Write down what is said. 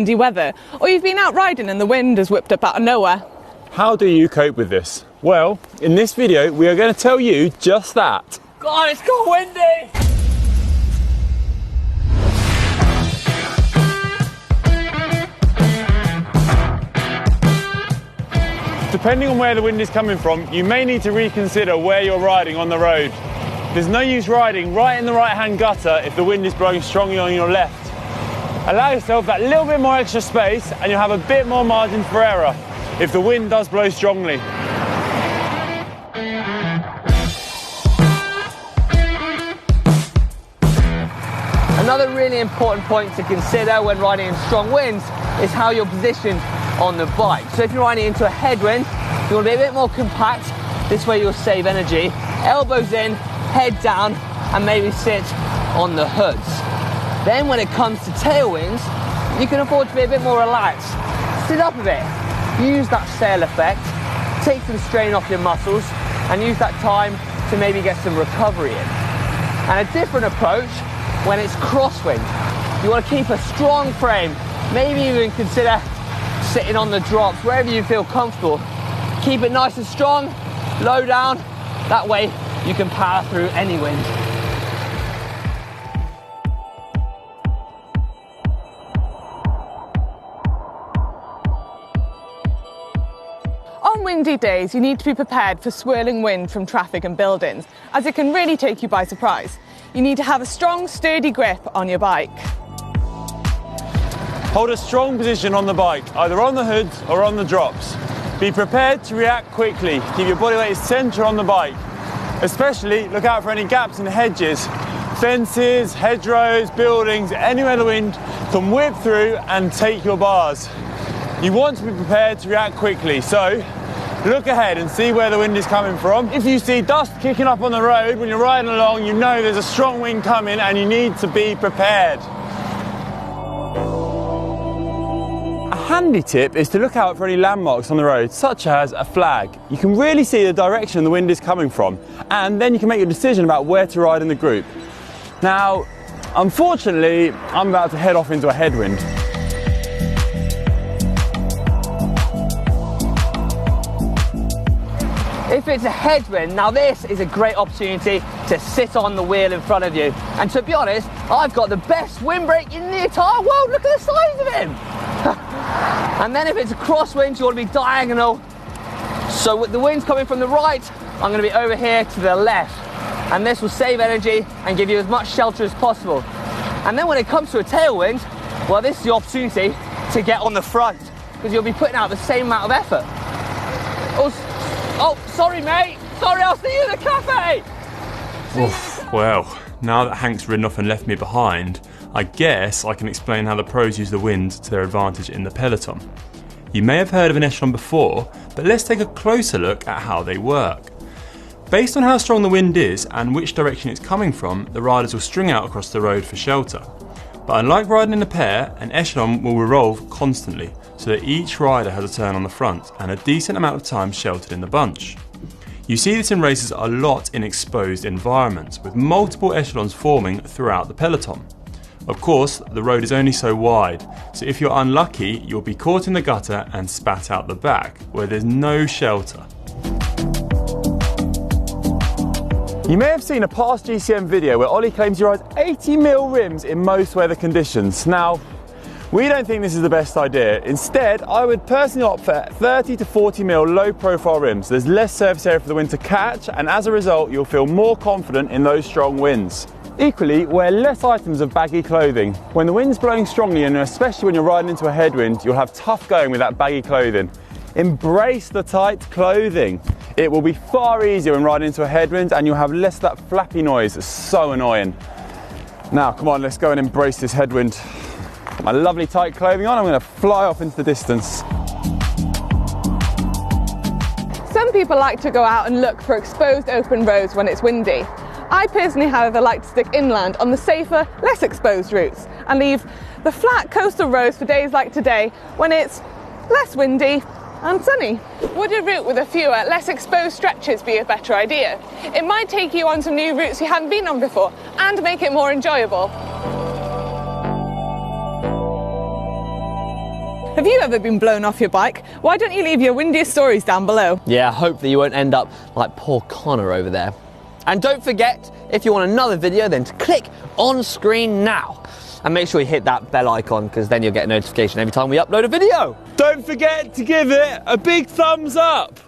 windy weather, or you've been out riding and the wind has whipped up out of nowhere. How do you cope with this? Well, in this video we are going to tell you just that. God, it's got windy! Depending on where the wind is coming from, you may need to reconsider where you're riding on the road. There's no use riding right in the right-hand gutter if the wind is blowing strongly on your left. Allow yourself that little bit more extra space and you'll have a bit more margin for error if the wind does blow strongly. Another really important point to consider when riding in strong winds is how you're positioned on the bike. So if you're riding into a headwind, you want to be a bit more compact. This way you'll save energy. Elbows in, head down, and maybe sit on the hoods. Then when it comes to tailwinds, you can afford to be a bit more relaxed. Sit up a bit, use that sail effect, take some strain off your muscles, and use that time to maybe get some recovery in. And a different approach when it's crosswind. You want to keep a strong frame, maybe even consider sitting on the drops, wherever you feel comfortable. Keep it nice and strong, low down, that way you can power through any wind. On windy days, you need to be prepared for swirling wind from traffic and buildings, as it can really take you by surprise. You need to have a strong, sturdy grip on your bike. Hold a strong position on the bike, either on the hoods or on the drops. Be prepared to react quickly. Keep your body weight centre on the bike. Especially look out for any gaps in the hedges, fences, hedgerows, buildings, anywhere the wind can whip through and take your bars. You want to be prepared to react quickly, so look ahead and see where the wind is coming from. If you see dust kicking up on the road when you're riding along, you know there's a strong wind coming and you need to be prepared. A handy tip is to look out for any landmarks on the road, such as a flag. You can really see the direction the wind is coming from, and then you can make your decision about where to ride in the group. Now, unfortunately, I'm about to head off into a headwind. If it's a headwind, now this is a great opportunity to sit on the wheel in front of you. And to be honest, I've got the best windbreak in the entire world. Look at the size of him. And then if it's a crosswind, you want to be diagonal. So with the wind's coming from the right, I'm going to be over here to the left. And this will save energy and give you as much shelter as possible. And then when it comes to a tailwind, well, this is the opportunity to get on the front, because you'll be putting out the same amount of effort. Oh, sorry, mate. Sorry, I'll see you at the cafe. Oof, well, now that Hank's ridden off and left me behind, I guess I can explain how the pros use the wind to their advantage in the peloton. You may have heard of an echelon before, but let's take a closer look at how they work. Based on how strong the wind is and which direction it's coming from, the riders will string out across the road for shelter. But unlike riding in a pair, an echelon will revolve constantly, so that each rider has a turn on the front and a decent amount of time sheltered in the bunch. You see this in races a lot in exposed environments, with multiple echelons forming throughout the peloton. Of course, the road is only so wide, so if you're unlucky, you'll be caught in the gutter and spat out the back, where there's no shelter. You may have seen a past GCN video where Ollie claims he rides 80mm rims in most weather conditions. Now, we don't think this is the best idea. Instead, I would personally opt for 30 to 40mm low profile rims. There's less surface area for the wind to catch, and as a result, you'll feel more confident in those strong winds. Equally, wear less items of baggy clothing. When the wind's blowing strongly, and especially when you're riding into a headwind, you'll have tough going with that baggy clothing. Embrace the tight clothing. It will be far easier when riding into a headwind, and you'll have less of that flappy noise that's so annoying. Now, come on, let's go and embrace this headwind. Got my lovely tight clothing on, I'm going to fly off into the distance. Some people like to go out and look for exposed open roads when it's windy. I personally, however, like to stick inland on the safer, less exposed routes and leave the flat coastal roads for days like today when it's less windy and sunny. Would a route with a fewer, less exposed stretches be a better idea? It might take you on some new routes you hadn't been on before and make it more enjoyable. Have you ever been blown off your bike? Why don't you leave your windiest stories down below? Yeah, hopefully you won't end up like poor Connor over there. And don't forget, if you want another video, then to click on screen now. And make sure you hit that bell icon, because then you'll get a notification every time we upload a video. Don't forget to give it a big thumbs up.